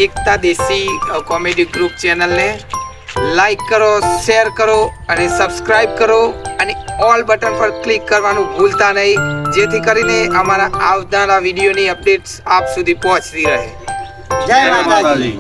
એકતા દેશી comedy group ચેનલને like કરો, શેર કરો અને સબસ્ક્રાઇબ કરો અને ઓલ બટન પર ક્લિક કરવાનું ભૂલતા નહીં, જેથી કરીને અમારા આવનારા વિડીયોની અપડેટ્સ આપ સુધી પહોંચતી રહે. જય માતાજી.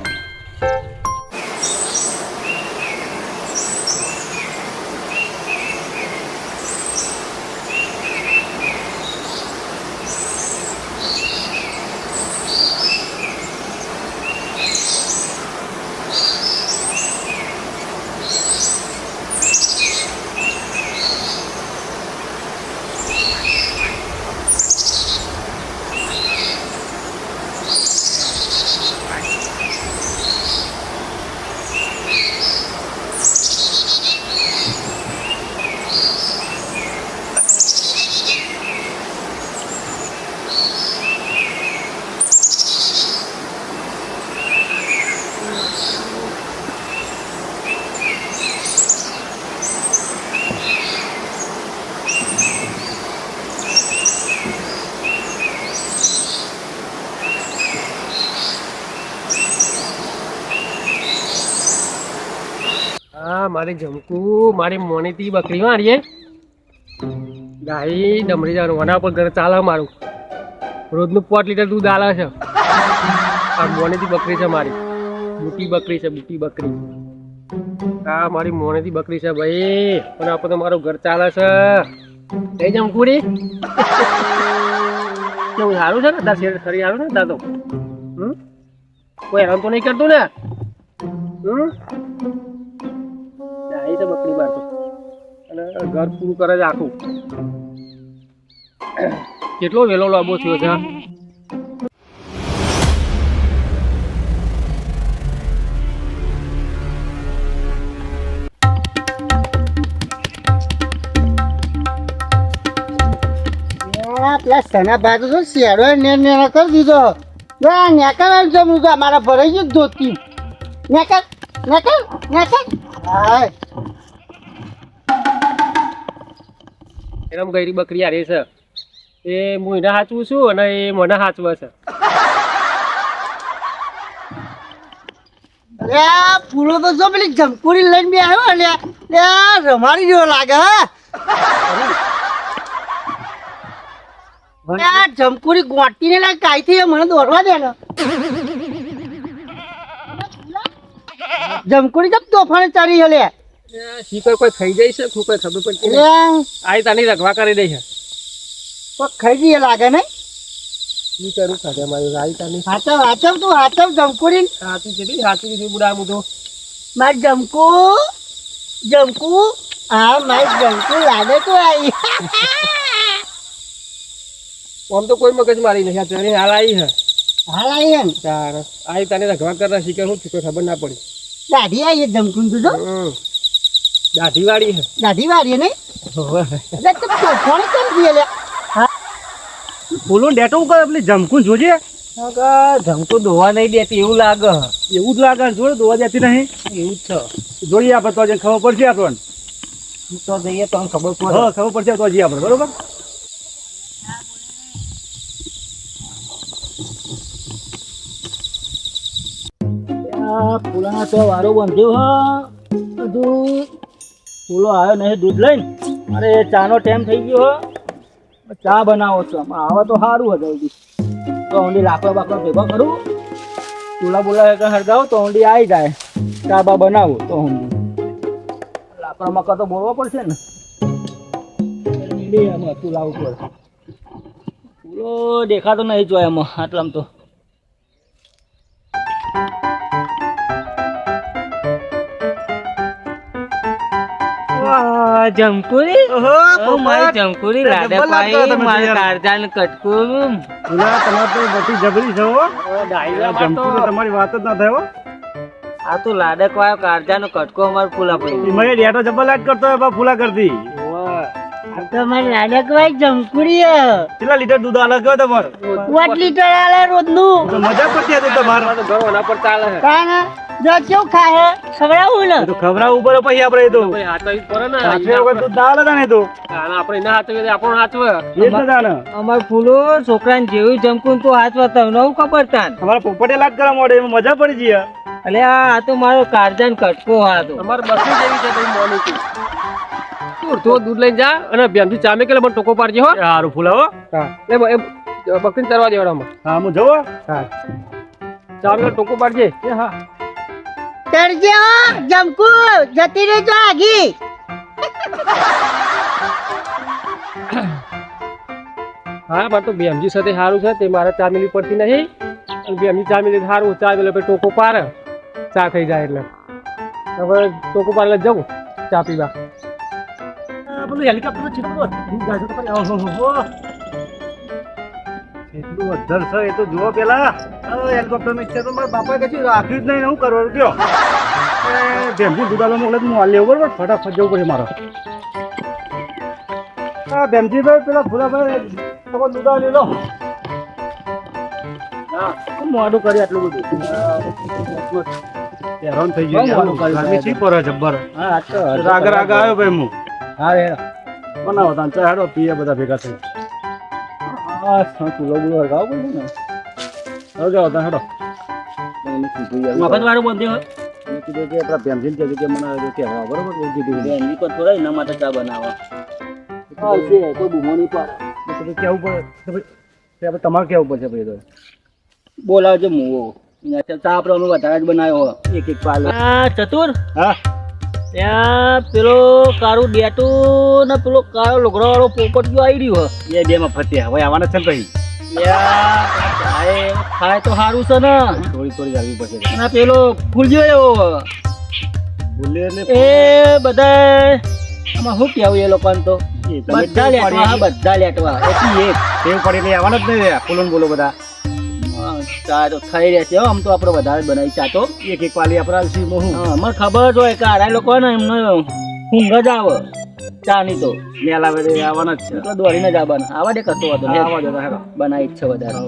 હા, મારી જમકુ મારી મોનીતી બકરી મારીએ ગાય ડમરી જવાનું વના પર ઘર ચાલે મારું રોજનું 5 લીટર દૂધ આલે છે. આ મોનીતી બકરી છે મારી, બુટી બકરી છે, બુટી બકરી. હા, મારી મોનીતી બકરી છે ભાઈ, પણ આપણે તો મારું ઘર ચાલે છે. એ જમકુડી કેવું સારું છે ને તાર શેર ખરી આવ્યું ને તાર તો કોઈ હેરાન તો નહીં કરતું ને? આવી છે બકરી બાર તો અને ઘર પૂરું કરે છે આખું. કેટલો વેલો લાંબો થયો છે. પેલા સના બાજુ તો શેડો ને કરી દીધો. નેકર જમું તો મારા ભરાઈ ગયું ધોતી. નેકર નેકર નેકર. હા, એમ ગઈરી બકરી આ રહી છે એ હું એને સાચવું છું અને એ મને સાચવે છે. ફૂલો તો જો પેલી જમકુરી લઈને બી આવ્યો ને રમાડી જેવો લાગે. હા, જમકુરી ગોટીને લાગે કાંઈથી મને દોડવા દે ને. જમકુરી કેમ તોફાને ચડી હલે? શીકર કોઈ ખાઈ જાય છે કોઈ ખબર પડતી આઈ તાની રખવા કરી દે છે. કોઈ ખાઈ જઈએ લાગે ને. ઈ કરું ખાધે મારી આઈ તાની હાચવ હાચવ તું હાચવ જમકુરી. સાચું કીધી સાચું કીધું બુડા હું તો. મારી જમકુ જમકુ. હા, મારી જમકુ લાગે તો આવી. આમ તો કોઈ મગજ મારી નહીં, અત્યારે હાલ આવી છે. હાલ આવી હે ને તાર આઈ તાને રખવા કરતા શીખર હું છું કોઈ ખબર ના પડી. દાઢી આવી જમકુ તું જો દાઢી વાળી છે. દાઢી વાળી નહીં તોફાને કરી દે લે. ફૂલું ડેટો કરે પેલી જમકું જોજે. જમકું દોવા નહીં દેતી એવું લાગે. એવું જ લાગે જોડે દોવા દેતી નહીં એવું જ છે. જોઈએ આપણે તો ખબર પડશે આપણને. તો જઈએ તો ખબર પડે. હા, ખબર પડશે તો જઈએ આપણે. બરોબર. ફૂલાનો તો વારો બંધ્યો હા. બધું ફૂલો આવ્યો નહીં દૂધ લઈને. અરે ચાનો ટાઈમ થઈ ગયો હો. ચા બનાવો છો આવે તો સારું હતું. જલ્દી તો ઊંડી લાકડો બાકડો ભેગો કરું, ચૂલા બોલા હરગાવો તો ઊંડી આવી જાય. ચા બા બનાવો તો ઊંડી લાકડા મકા તો બોલવો પડશે ને. એમાં ચૂલા ઉપર ફૂલો દેખાતો નહીં જોય એમાં આટલામાં તો. જમકુરી મારી જમકુરી લાડે પાઈ મારી કારજાન કટકું. તમારે તો બધી જબરી છે હો. તમારી વાત જ ના થાય. આ તો લાડક વાયો કારજાનો કટકો અમાર ફૂલા પડી. મેં ડેટો જબર લાટ કરતો હોય ફૂલા કરતી. તમારે નાનકભાઈ જમકુડી કેટલા લીટર દૂધ આલે કયો તમારે 8 લીટર આલે રોજનું તો મજા પડતી હતી તમારે તો ઘરો એના પર ચાલે છે કાના જો કેવું ખાય ખવડાવું ને તો ખવડાવ ઉપર પછી આપણે એ તો ભાઈ હાથવી પડે ને સાચવે વગર દૂધ ના આલે ને તો અને આપણે એના હાથવી તો આપણો હાથવે એ જ ના ને અમાર ફૂલો છોકરાને જેવું જમકું તો હાથ તમને હું ખબર તાન તમારા પોપટે લાટ કરવા મળે એમાં મજા પડી જઈએ એટલે આ તો મારો કારજાન કટકો હતો અમારે બસું જેવી છે ભાઈ મોની તું તો દૂધ લઈને જા અને બેનથી ચામે કે મને ટોકો પાડજે હો સારું ફૂલાવો હા એ બકરીને તરવા દેવાડામાં હા હું જવો હા ચામે ટોકો પાડજે એ હા તરજે હો જમકુ જતી રહેજો આગી હા મારે તો બેમજી સાથે સારું છે તે મારે ચા મિલી પડતી નહીં અને બેમજી ચા મિલી સારું ચા મિલે પછી ટોકો પારે ચા થઈ જાય એટલે હવે ટોકો પાડે જવું ચા પીવા પેલું હેલિકોપ્ટર ચીટલું એટલું અધર છે એ તો જુઓ પેલા હેલિકોપ્ટર નું ઈચ્છા તો મારા બાપાએ કશું રાખ્યું જ નહીં ને હું કરવાનું કયો ભેમજી દુધાલો મોકલે તો હું હાલ લેવું બરોબર ફટાફટ જવું પડે મારે હા ભેમજીભાઈ પેલા ભૂલાભાઈ તમે દુધા લઈ લો હા મોડું કરી આટલું બધું હેરાન થઈ ગયું ગરમી શી પર જબ્બર હા રાગ રાગ આવ્યો ભાઈ હું હા રે બનાવો તાન ચા હેડો પીએ બધા ભેગા થઈ હા ચૂલો બુલો હરગાવ પડે ને હવે જાઓ તાન હેડો મફત વાળું બંધ હોય મેં કીધું કે આપણા ભેમજીને કીધું કે મને કહેવા બરોબર એવું કીધું એમની પર થોડા એના માટે ચા બનાવવા હા છે કોઈ બૂમો નહીં પાડે તો પછી કેવું પડે તો પછી આપણે તમારે કેવું પડશે ભાઈ તો બોલાવજો મુવો ચા આપણે અમે વધારે જ બનાવ્યો એક એક પાલ ચતુર હા ત્યાં પેલો કાળું ડેટું ને પેલો કાળો લુગડો વાળો પોપટ જો આવી રહ્યો એ બે માં ફત્યા હવે આવવાના છે ને ભાઈ ખાય તો સારું છે ને થોડી થોડી આવી પડશે અને પેલો ફૂલજો એવો બોલે એટલે એ બધા આમાં શું કહેવું એ લોકોને તો બધા લેટવા હા બધા લેટવા એથી એક ટેવ પડી એટલે આવવાના જ નહીં બોલો ને બોલો બધા ચા તો થઈ રહેશે હો આમ તો આપણે વધારે જ બનાવી ચા તો એક એક પાલી આપણે આલસી હું હા મને ખબર જ હોય કે આરા લોકો ને એમને ઊંઘ જ આવે ચા ની તો મેલા વેડે આવવાના જ છે તો દોડીને જ આવવાના આવા દે કશો વાંધો નહીં આવા જતા હેડો બનાવી જ છે વધારે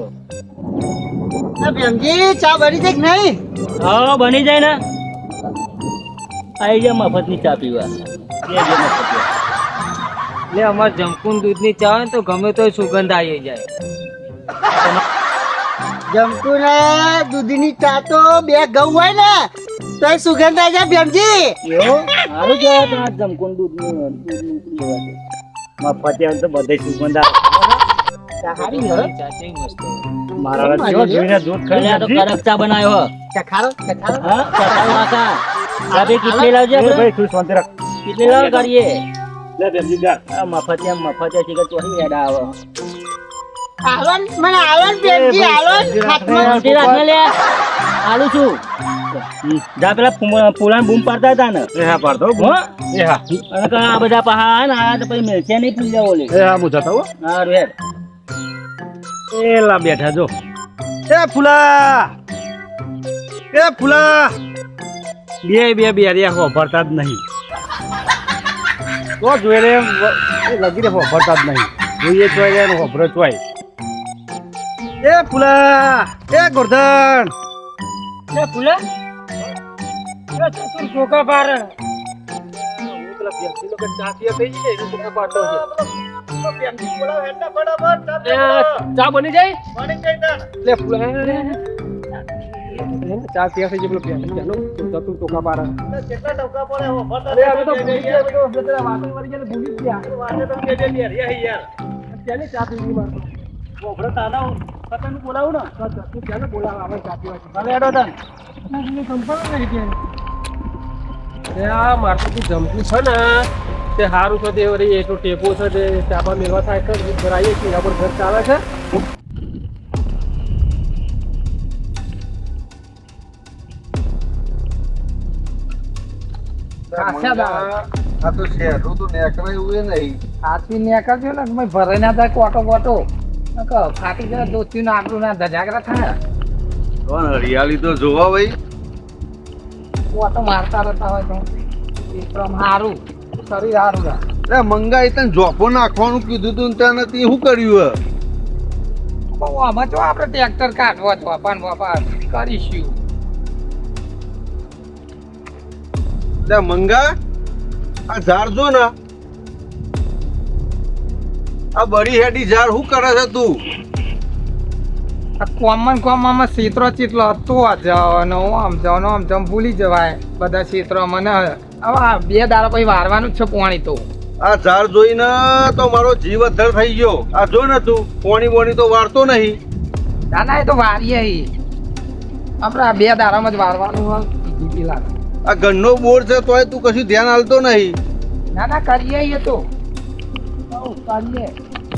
ભેમજી ચા બની છે કે નહીં હા બની જાય ને આવી જાય મફતની ચા પીવા એટલે અમારે જમકુન દૂધની ચા હોય ને તો ગમે તો સુગંધ આવી જાય જમકુ ને દૂધની ચા તો બે ઘઉં હોય ને તો સુગંધ આવી જાય ભેમજી એવું સારું કહેવાય તો આ જમકુન દૂધનું કહેવાય ફત્યા તો બધે સુગંધ આવે સારી હો ચા કેવી મસ્ત મારા જેવો જોઈને દૂધ એટલે આ તો ખાઈ કડક ચા બનાવ્યો હો ચખારો ચખારો હા ચખાડો કાકા આપણે કેટલી લાવજે આપણે ભાઈ તું શાંતિ રાખ કેટલી લાવ કરીએ લે બેસી જા આ મફતિયા છે કે ચોરી હેડા આવો આલન મને આલન ભેમજી આલન હાથમાં મોટી રાખને લે આલુ છું જા પેલા પુલાન બૂમ પાડતા હતા ને એ હા પાડતો હો એ હા અને કે આ બધા પહા ને આ તો પછી મેલશે નહીં પૂરી જાવ ઓલે એ હા હું જતો હો હા રેડ એ લા બેઠા જો એ ફૂલા બે રહ્યા હોભરતા જ નહીં તો જોઈ રે લગી રે હોભરતા જ નહીં જોઈએ ચોય રે હોભરો ચોય એ ફૂલા એ ગોરધન લે પુલા તું છોકરા પાર ચા બની જાય લે ચા પીવા થઈ જાય પેલો ચાલો તું ટોકા પાડે અરે હવે તો ભૂલી ગયા બધો બધા વાતો મરી ગયા ભૂલી ગયા ચાલે ચા પીવી માર ઓભરો તાના પતન બોલાવું ને તું ચાલે બોલાવ આવે ચા પીવા ભલે હેડો તન આ મારતું તું જમતું છે ને તે સારું છે તે વળી એટલો ટેપો છે તે ચાપા મેળવા થાય છે ભરાઈએ છીએ એના પર ઘર ચાલે છે આ તો શહેરું તો નેકળાય એવું નહીં હાથી નીકળજો ને તમે ભરાઈ ના થાય કોટો ફાટી જાય દોસ્તી નું આગળ ના ધજાગરા થાય કોણ હરિયાળી તો જોવા ભાઈ કોટો મારતા રહેતા હોય તો એકદમ સારું શરીર સારું રહે એટલે મંગાઈ તને જોપો નાખવાનું કીધું તું ને તને તે શું કર્યું બહુ આમાં તો આપણે ટ્રેક્ટર કાઢવા તો પણ બાપા કરીશું. એટલે મંગા આ ઝાડ જો ને આ બળી હેડી ઝાડ શું કરે છે તું? આ કોમમાં ક્ષેત્રો ચેટલો હતો જવાનો આમ જવાનો આમ જમ ભૂલી જવાય બધા ક્ષેત્રો મને હવે આ 2 દાડા પછી વારવાનું જ છે પાણી તો. આ ઝાડ જોઈને તો મારો જીવ અદ્ધર થઈ ગયો. આ જો ને તું પોણી તો વાળતો નહીં. ના એ તો વારીએ આપણે આ 2 દાડામાં જ વારવાનું હોય કીધું પેલા. આ ગન્નો બોર છે તોય તું કશું ધ્યાન આલતો નહીં. ના કરીએ એ તો કરીએ.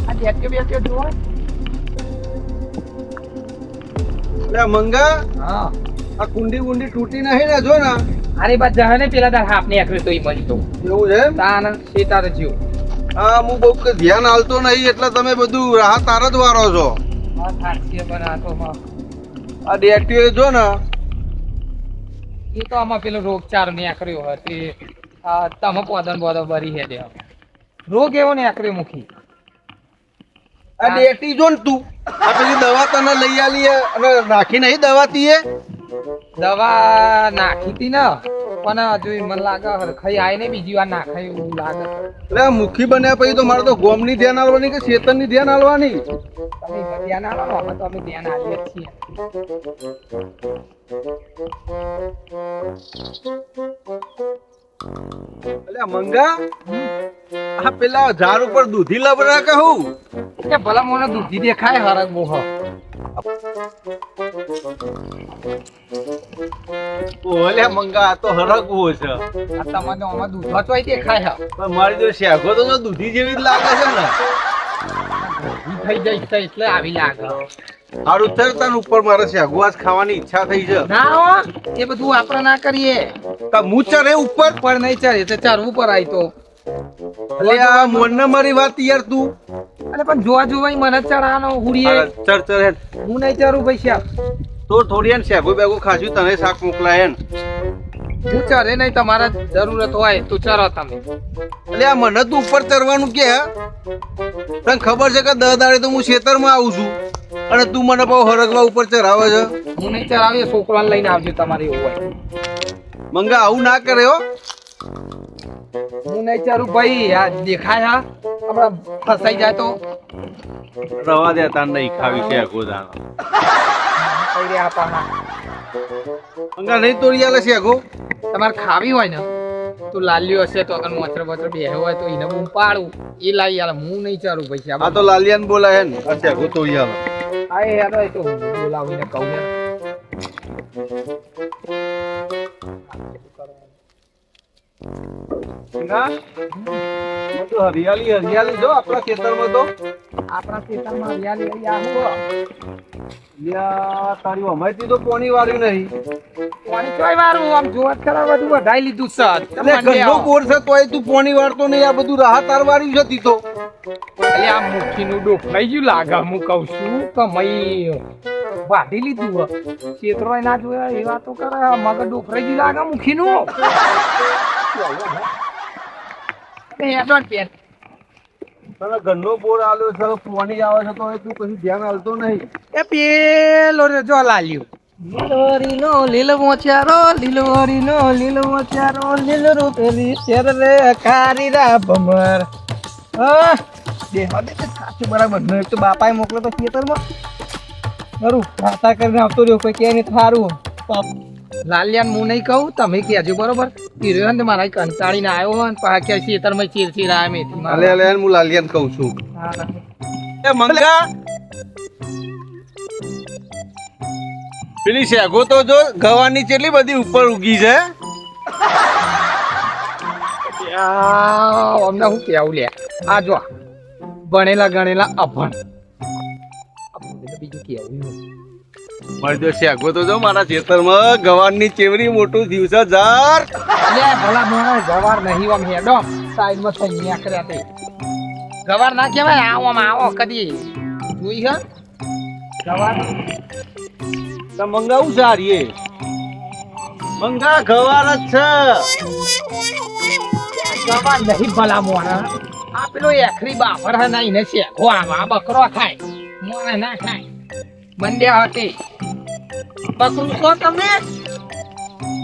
આ બેઠ્યો જોવા. એટલે મંગા હા આ કુંડી તૂટી નહીં ને જો ને. અરે બસ જહે ને પેલા તાર હાફ ને એકરે તોય મળી તો એવું છે એમ? તાન સીતાર જીવ. હા હું બહુ કે ધ્યાન આલતો નહીં એટલે તમે બધું રાહ તાર જ વારો છો. હા થાકીએ પણ આ તો આ ડેક્ટિવ જો ને એ તો આમાં પેલો રોગચાળો નીકળ્યો હતો તમે પોદન બોદો ભરી હે દે રોગ એવો નીકળ્યો મુખી. આ ડેટી જો ને તું આ પેલી દવા તને લઈ આલી અને નાખી નહીં દવા તીએ. દવા નાખી હતી ને પણ હજુ મને લાગે ખાઈ આય ને બીજી વાર નાખાય એવું લાગે. એટલે આ મુખી બન્યા પછી તો મારે તો ગોમની ધ્યાન આલવાની કે ચેતનની ધ્યાન આલવાની? તમે ધ્યાન આલો અમે તો અમે ધ્યાન આલીએ જ છીએ. એટલે મંગા આ પેલા ઝાડ ઉપર દૂધી લબડા કહું કે ભલા મને દૂધી દેખાય હરક બોહ. ઓલે મંગા આ તો હરકવો છે. આ તમને આમાં દૂધો તોય દેખાય હે પણ મારી જો શેગો તો દૂધી જેવી જ લાગે છે ને. થઈ જાય છે એટલે આવી લાગે. હારું તરતન ઉપર મારે શેગો આજ ખાવાની ઈચ્છા થઈ છે. ના હો એ બધું આપણે ના કરીએ. તા હું ચરે ઉપર ઉપર નહીં ચડે તો ચારવું પર આવી તો. એટલે આ મોનને મારી વાત યાર તું. અરે પણ જોવા મને ચડાવવાનો હુડીએ ચર ચર હેડ. હું નહીં ચરું પૈસા. તો થોડી એને શેગો બેગો ખાશું તને શાક મોકલાય ને. હું ચરે નહીં તમારે જરૂરત હોય તો ચરો તમે. એટલે આ મને તું ઉપર ચરવાનું કે હે? તને ખબર છે કે 10 દાડે તો હું ખેતરમાં આવું છું અને તું મને બહુ હરગવા ઉપર ચરાવે છે. હું નહીં ચરાવી છોકરાને લઈને આવજો તમારે એવું હોય. મંગા આવું ના કરે હો. હું નહીં ચરું ભાઈ આ દેખાય હા આપડા ફસાઈ જાય તો રવા દે તાર નહીં ખાવી શેગો દાણા. કઈ રહ્યા પાના. મંગા નહીં તોડી આલે શેગો. તમારે ખાવી હોય ને તો લાલ્યો હશે તો અગર મોચર બોચર બે હોય તો એને હું પાડું એ લાવી આલે. હું નહીં ચારું પૈસા. આ તો લાલિયાને બોલાય હે ને. આ શેગો તોડી આલે. હા એ યાર એ તો હું બોલાવીને કહું ને. મંગા તો હરિયાળી જો આપણા ખેતરમાં તો. આપણા ખેતરમાં હરિયાળી લઈ આવું. યા તારી અમારથી તો પોણી વાળ્યું નહીં. પાણી ચોય વારું આમ જોત ખરા બધું વધાઈ લીધું છે. એટલે ઘરનો બોર છે તોય તું પોણી વાળતો નહીં. આ બધું રાહત તાર વાળ્યું છે તી તો. એટલે આ મુઠ્ઠીનું ડોક થઈ ગયું લાગે. હું કહું છું કે મય વાઢી લીધું ચેતરો ના જોયા એ વાતો કરે. મગર ડોફરાઈ ગયું લાગે મુખીનું. તને ઘરનો બોર આલ્યો છે પોણી આવે છે તો તું કશું ધ્યાન આલતો નહીં. એ પેલો રે જો લાલ્યું. લીલોરીનો લીલો મોચારો લીલોરીનો લીલો મોચારો લીલો રૂપેલી શેર રે કારી રા ભમર. હા દેવા દે સાચું બરાબર ન. એક તો બાપાએ મોકલો તો ખેતરમાં બરું વાતા કરીને આવતો રહ્યો. કોઈ કે નહીં થારું લાલિયાન હું નહીં કહું તમે કહેજો બરોબર. હીરો ને મારા કંટાળીને આવ્યો હોય ને પાછા કે ખેતરમાં ચીરચીર આવે મેથી. અલે અલે હું લાલિયાને કહું છું. એ મંગા પેલી શેગો તો જો ગવાની કેટલી બધી ઉપર ઉગી છે. અમને હું કેવું લે. આ જો ભણેલા ગણેલા અભણ બીજું કેવું. મારી તો શેગો તો જો મારા ખેતરમાં ગવારની ચેવડી મોટું દિવસે જાર. લે ભલા મોણા ગવાર નહીં આમ હેડો સાઈડમાં થઈ નીકળ્યા તે. ગવાર ના કહેવાય આવો આમ આવો કદી જોઈ હે ગવાર. તો મંગાવું સારી મંગા ગવાર જ છે. જવા નહીં ભલા મોણા આ પેલો એકરી બાપર હે નહીં ને શેકો આવા બકરો ખાય મોણા ના ખાય બંડ્યા હતી બકરું છો તમે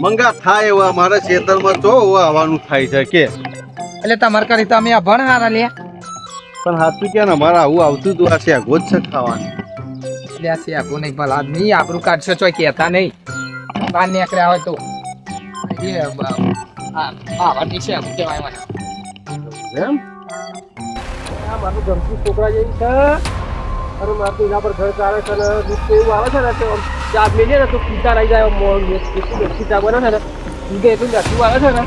મંગા થાય એવા મારા ખેતરમાં તો આવવાનું થાય છે કે એટલે તમાર કરી તમે આ ભણ હારા લે પણ હાથું કે ને અમારે આવું આવતું હતું આ શેગો જ છે ખાવાનું લે શેકો નહીં ભલા આદમી આબરૂ કાઢશો ચોય કહેતા નહીં બહાર નીકળ્યા હોય તો વાટી શેકો કહેવાય મને એમ આ મારું ગમતું છોકરા જેવી છે અરે મારું એના પર ઘર ચાલે છે ને દૂધ તો એવું આવે છે ને તો ચા મેલીએ ને તો પીતા રહી જાય બેસી ચા બને છે ને દૂધે એટલું બેઠું આવે છે ને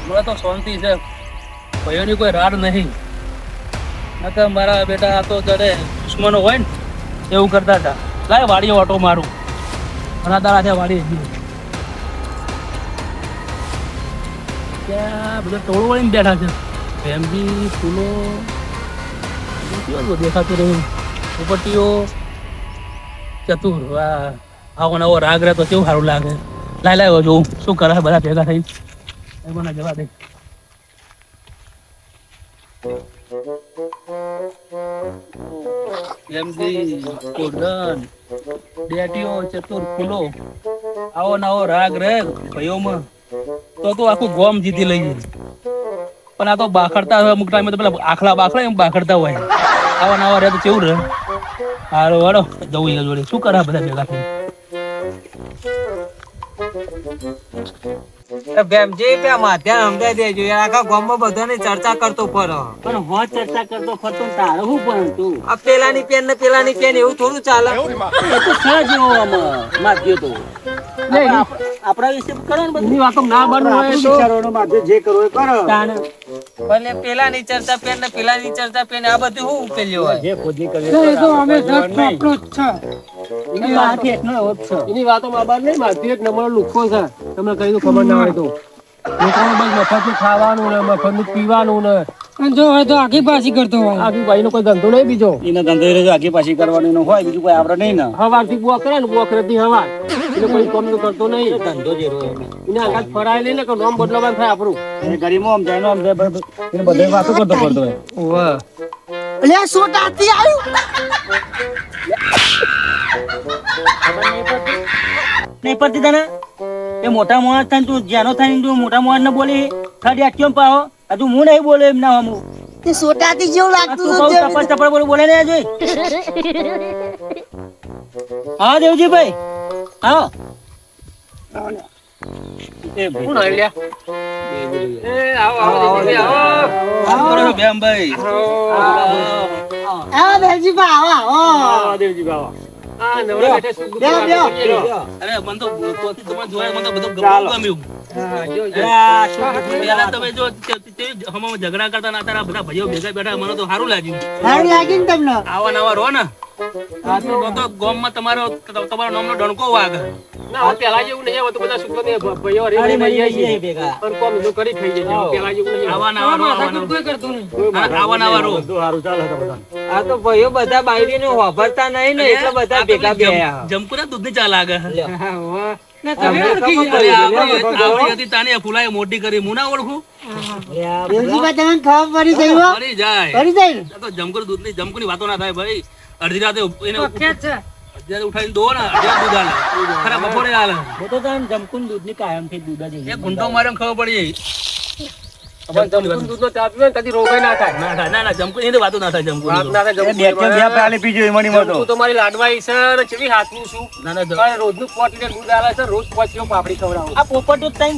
મને તો શાંતિ છે ભાઈઓની કોઈ રાડ નહીં નકર મારા બેટા આ તો જયારે દુશ્મનો હોય ને એવું કરતા હતા લાય વાડીએ ઓટો મારું ઘણા દાડા છે વાડી ત્યાં બધા ટોળું વળીને બેઠા છે ભેંબી ફૂલો કેવું દેખાતું રહ્યું ઉપરટીઓ ચતુર વાહ આવો નવો રાગ રહે તો કેવું સારું લાગે લાય લાય જોઉં શું કરે બધા ભેગા થઈ મને જવા દે ડેટીઓ ચતુર ફૂલો આવો નવો રાગ રે ભાઈઓમાં તો આખું ગોમ જીતી લઈએ પણ આ તો બાખડતા હોય અમુક ટાઈમે તો પેલા આખલા બાખડા એમ બાખડતા હોય આવા નવા રે તો કેવું રહે હારો વાળો જવું એ જોડે શું કરે બધા ભેગા થઈ બેમજી પે માધ્યા સમજાઈ દેજો યાર આખા ગામમાં બધાને ચર્ચા કરતો ફરો પણ હો ચર્ચા કરતો ફરતો તારે શું પણ તું આ પેલાની પેન ને પેલાની પેન એવું થોડું ચાલે એ તો છે જેવો આમાં માધ્યો તો આપણા વિશે કરો ને બધી વાતો ના બનવું હોય તો વિચારોનો માધ્ય જે કરો એ કરો તાને ભલે પેલાની ચર્ચા પેન ને પેલાની ચર્ચા પેન આ બધું શું ઉકેલ્યો હોય જે ખોદી કરે એની વાત એટલો એવો જ છે એની વાતો માં બાર નહીં મારતી એક નંબર લુખો છે તમને કઈ તો ખબર ના હોય તો લોકોને બસ મફતનું ખાવાનું ને મફતનું પીવાનું ને જો હોય તો આખી પાછી કરતો હોય આખી ભાઈ નો કોઈ ધંધો નહીં બીજો એનો ધંધો એ આગી પાછી કરવાનો હોય બીજું કોઈ આપણે નહીં ને હવાર થી બુઆ કરે ને બુઆ કરે હવાર એટલે કોઈ કામ તો કરતો નહીં ધંધો જે રહ્યો એને આગળ ફરાય નહીં ને કે નામ બદલાવાનું થાય આપણું એ ગરીબો આમ જાય આમ જાય એને બધે વાતો કરતો પડતો હોય વાહ લે સોટાથી આવ્યું નહીં પડતી તને એ મોટા માણસ થાય તું જ્યાંનો થાય તું મોટા માણસ ને બોલી થર્ડ એક્ટ કેમ પાવો હજુ હું નહીં બોલે એમ ના હમું તે સોટાથી જેવું લાગતું તું હતું બહુ ટપડ બોલે બોલે ને જોઈ હા દેવજીભાઈ હા કોણ આવ્યા એ આવો આવો બેમભાઈ આ બેજી બા આવા દેવજી બાવા આ નવરા બેઠે સુખ દુઃખ બેહો, બેહો. અરે મને તો તોથી તમને જોયા મને તો બધું ગમ્યું પેલા તમે જો હમણાં ઝઘડા કરતા ના તારા બધા ભાઈઓ ભેગા બેઠા મને તો સારું લાગ્યું સારું લાગ્યું ને તમને આવા નવા રહો ને તો ગામમાં તમારો નામનો ડણકો વાગે ના પેલા જેવું નહીં હવે તો બધા સુખ ને ભાઈઓ હરી મળી જાય ભેગા પણ કોમ જો કરી થઈ જાય પેલા જેવું નહીં આવા નવા રહો કોઈ કરતું નહીં આવા નવા રહો સારું ચાલે છે બધા આ તો ભાઈઓ બધા બાયરી ને વાપરતા નહીં ને એટલે બધા ભેગા બેહ્યા જમકુ ના દૂધ ની ચા લાગે ને તમે ઓળખી અરે ગયા. આપણી હતી તાની ફૂલાએ મોટી કરી હું ના ઓળખું બેજી બા તમને ખબર પડી ગઈ હો ફરી જાય પડી જાય ને? આ તો જમકુ દૂધ ની જમકુ ની વાતો ના થાય ભાઈ અડધી રાતે એને વખત છે. અત્યારે ઉઠાઈને દો ને અડધી રાત દૂધ આલે ખરા બપોરે આલે જમકુન દૂધ ની કાયમ થી દૂધ જ એક ઘૂંટો માર્યો ખબર પડી જમકું દૂધનો ચા પીવે ને કદી રોગાઈ ના થાય ના જમકુન એની વાતો ના થાય જમકુન વાત ના થાય જમકું બે પ્યાલી પીજો એમાંની માં તો હું તો મારી લાડવાઈ છે ને કેવી હાથનું છું ના પણ રોજનું 5 લીટર દૂધ આલે છે રોજ 5 કિલો પાપડી ખવડાવું આ પોપટ તો તઈ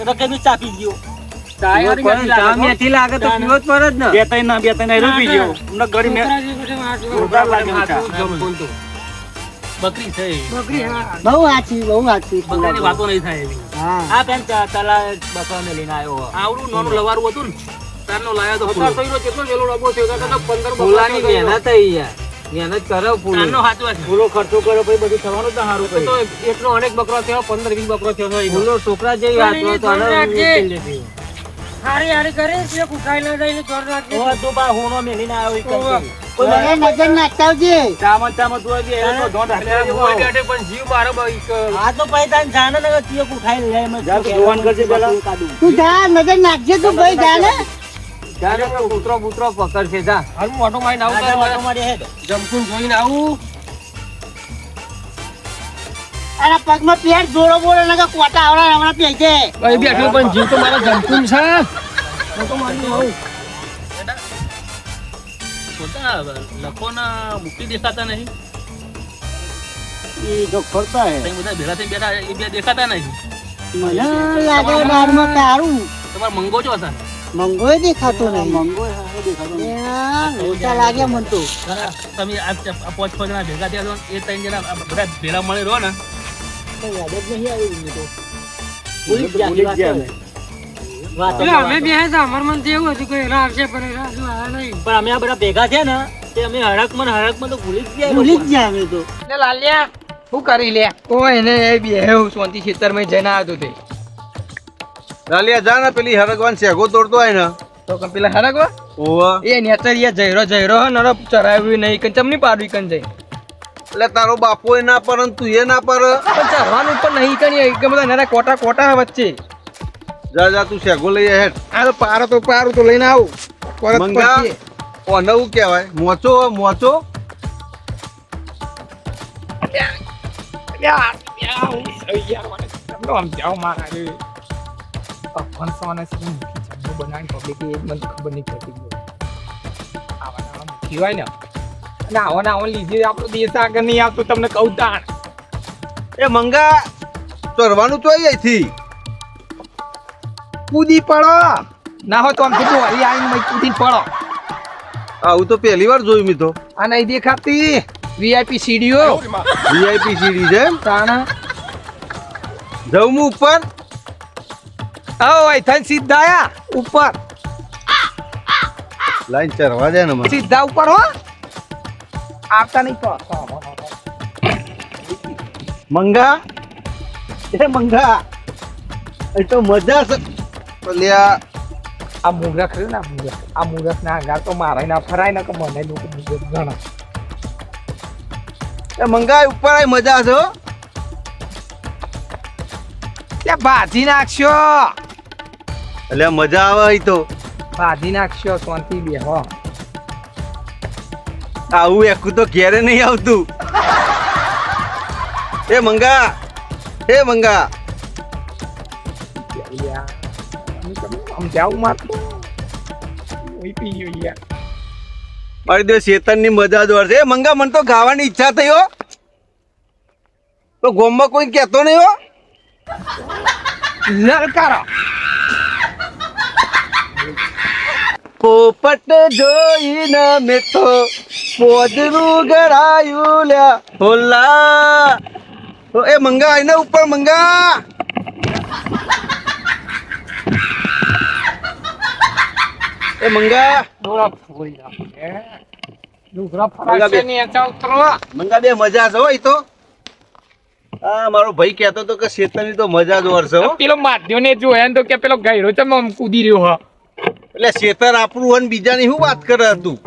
રકેબી ચાપી ગયો ચાય વાળી ચા મેથી લાગે તો પીવો જ પડે જ ને બે ત્રણ રૂપી ગયો હમણાં ગળી મેં જમકું તો બકરી છે બહુ સાચી બકરીની વાતો નહીં થાય એવી હા આ પેન તલા બકરાને લઈને આવ્યો આવડું નાનું લવારું હતું ને તારનો લાયા તો અત્યારે તો એનો કેટલો વેલો ડબ્બો થયો તો 15 ફૂલાની મહેનત થઈ યાર મહેનત કરો પૂરો તારનો સાચો છે. પૂરો ખર્ચો કર્યો પછી બધું થવાનું તો સારું તો કર્યું. એટલો અનેક બકરો થયો 15-20 બકરો થયો છે એનો. પૂરો છોકરા જેવી વાત હોય તો આને ઉકેલ લેતી. ઓય તું બા હોનો મેલીને આવ્યો ઈ કંઈ. મને નજર નાખતા આવજે. ચામચ ચામચ તું આવી એને તો ધોંધ એટલે રાખી મોય દેવો. બેઠે પણ જીવ મારો ભાઈ આ તો પછી તાન જાણે ને કે તીએ ઉઠાઈ લે એમ જા જોવાન કરજે પેલા. તું જા નજર નાખજે તું ભાઈ જા ને. જાને તો કૂતરો બૂતરો પકડશે જા. હાલ હું ઓટો મારીને આવું આ તારે ઓટો મારી હેડ. જમકુન જોઈને આવું. આના પગમાં પેર જોડો બોડો નકા કોટા આવડા હમણાં પહેજે. ભાઈ બેઠો પણ જીવ તો મારો જમકુન છે. ઓટો મારીને આવું. લખોના મૂકી દેખાતા નહીં. ઈ તો ફરતા હે. તમે બધા ભેગા થઈને બેઠા એ બે દેખાતા નહીં. મને લાગે દારમાં તારું તમારે મંગો છો હતા. મંગોય દેખાતો નહીં. મંગો હે દેખાતો નહીં. યા, લોચા લાગે મન તો. તમે આ 5-6 જણા ભેગા થયા છો એ 3 જણા આ બધા ભેગા મળી રહો ને કઈ યાદ જ નહીં આવી મને તો. ભૂલી જ ગયા અમે. વાત એટલે અમે બે હતા અમાર મન થી એવું હતું કે એના આવશે પણ એના હજુ આયા નહીં. પણ અમે આ બધા ભેગા થયા ને તે અમે હડકમાં તો ભૂલી જ ગયા. ભૂલી જ ગયા અમે તો. એટલે લાલ્યા શું કરી લે કોઈ ને એ બી એવું શાંતિ ખેતરમાં જઈને આવ્યો તે લાલિયા જા ને પેલી હરગવાન શેગો તોડતો આય ને. તો કે પેલા હરગવા ઓવા એ નેચરિયા જયરો હે નરો ચરાવ્યું નહીં કન ચમની પાડવી કન જઈ એટલે તારો બાપો એ ના પર અને તું એ ના પર. પણ ચરવાનું પણ નહીં કણી કે બધા નરા કોટા વચ્ચે જા જા તું શેગો લઈ આય હેડ. આ તો પારો તો લઈને આવું પરત મંગા પછી ઓને હું કહેવાય મોચો મોચો. એ મંગા ચરવાનું તો અહીંથી કૂદી પડો ના હોય તો આમ થોડું હરી આવીને કૂદી પડો આવું તો પહેલી વાર જોયું મી તો. આ નહીં દેખાતી વીઆઈપી સીડીઓ વીઆઈપી સીડી છે એમ. તાણા જઉં હું ઉપર. થઈને સીધા આયા ઉપર લાઈન ચરવા દે ને મને. સીધા ઉપર હો આવતા નહીં તો મંગા એ મંગા એ તો મજા છે. અલ્યા આ મુગરખ રહ્યું ને આ મુગરખ ના આગળ તો મારાય ના ફરાય ના કે મને લોકો મુગરખ ગણે એ મંગા ઉપર આય મજા છે હો. ત્યાં ભાજી નાખશો એટલે મજા આવે અહીં તો. ભાજી નાખશો શાંતિ બે હો આવું એકું તો ઘેરે નહીં આવતું. એ મંગા આમ જાવું મારતું પી ગયો યાર મારી દે શેતન ની મજા જ વાર છે. એ મંગા મને તો ગાવાની ઈચ્છા થઈ હો. તો ગોમમાં કોઈ કહેતો નહીં હો. લલકારો પોપટ જોઈને મેં તો પોદરું ગરાયું લ્યા હોલા. એ મંગા આઈને ઉપર મંગા. એ મંગા ડોળા ફોડી નાખે ડુગરા ફરાશે ને એચા ઉતરો મંગા બે મજા છે હો ઈ તો. આ મારો ભાઈ કહેતો તો કે શેતનની તો મજા જ વરસે હો. પેલો માધ્યો ને જોયા ને તો કે પેલો ગયરો છે આમ કૂદી રહ્યો હ એટલે શેતર આપણું અને બીજાની શું વાત કરે તું.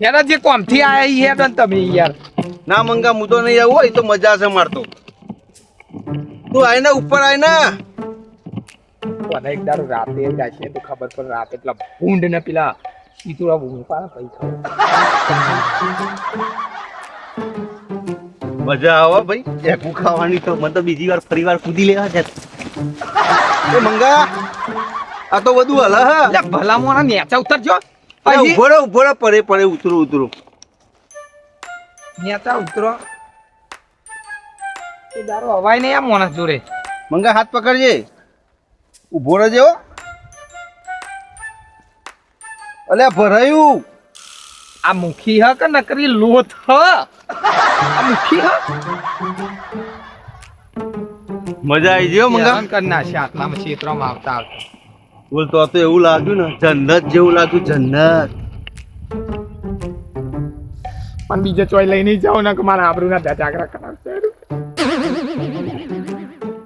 એના જે કોમથી આયા ઈ હેડ ને તમે યાર ના મંગા હું તો નહીં આવું હોય તો મજા છે મારતો. તું આઈને ઉપર આઈને. કોને એક દારૂ રાતે જાશે તો ખબર પર રાતે પેલા ભૂંડ ને પેલા સીતુરા ભૂંડ પાડે પૈસા મજા આવે ભાઈ એકું ખાવાની તો. મને તો બીજી વાર ફરી વાર કૂદી લેવા છે. એ મંગા આ તો બધું હલા હા. એટલે ભલા મોણા નેચા ઉતરજો અરે ઉભો રહો પરે ઉતરો. નેચા ઉતરો એ દારૂ હવાય નહીં આ મોણસ જોડે મંગા હાથ પકડજે. ઉભો રહેજો. અલ્યા ભરાયું. આ મુખી હ કે નકરી લોથ હ આ મુખી હ મજા આવી ગયો મંગા. હેરાન કરી નાખશે આટલામાં ક્ષેત્રમાં આવતા બોલતો તો એવું લાગ્યું ને જન્નત જેવું લાગ્યું જન્નત. પણ બીજે ચોય લઈ નહીં જાઓ ને કે મારા આબરૂના જાગરા કરાવશે.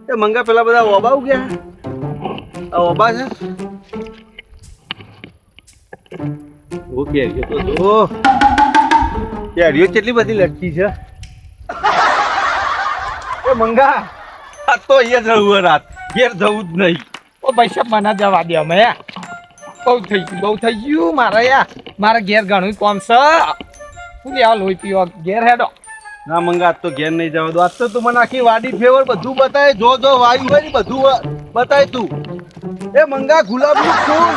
એ મંગા પેલા બધા ઓબા ઉગ્યા આ ઓબા છે ઓ કેરીઓ તો જો કેરીઓ કેટલી બધી લટકી છે એ મંગા આ તો અહીંયા જવું રાત ઘેર જવું જ નહીં. ઓ ભાઈ સાહેબ મને જવા દે અમે બહુ થઈ ગયું મારે યાર મારે ઘેર ઘણું કોમ છે શું લેવા લોહી પીવા ઘેર હેડો. ના મંગા આજ તો ઘેર નહીં જવા દો. આજ તો તું મને આખી વાડી ફેવર બધું બતાય જો વાયુ હોય ને બધું બતાય તું. એ મંગા ગુલાબનું ફૂલ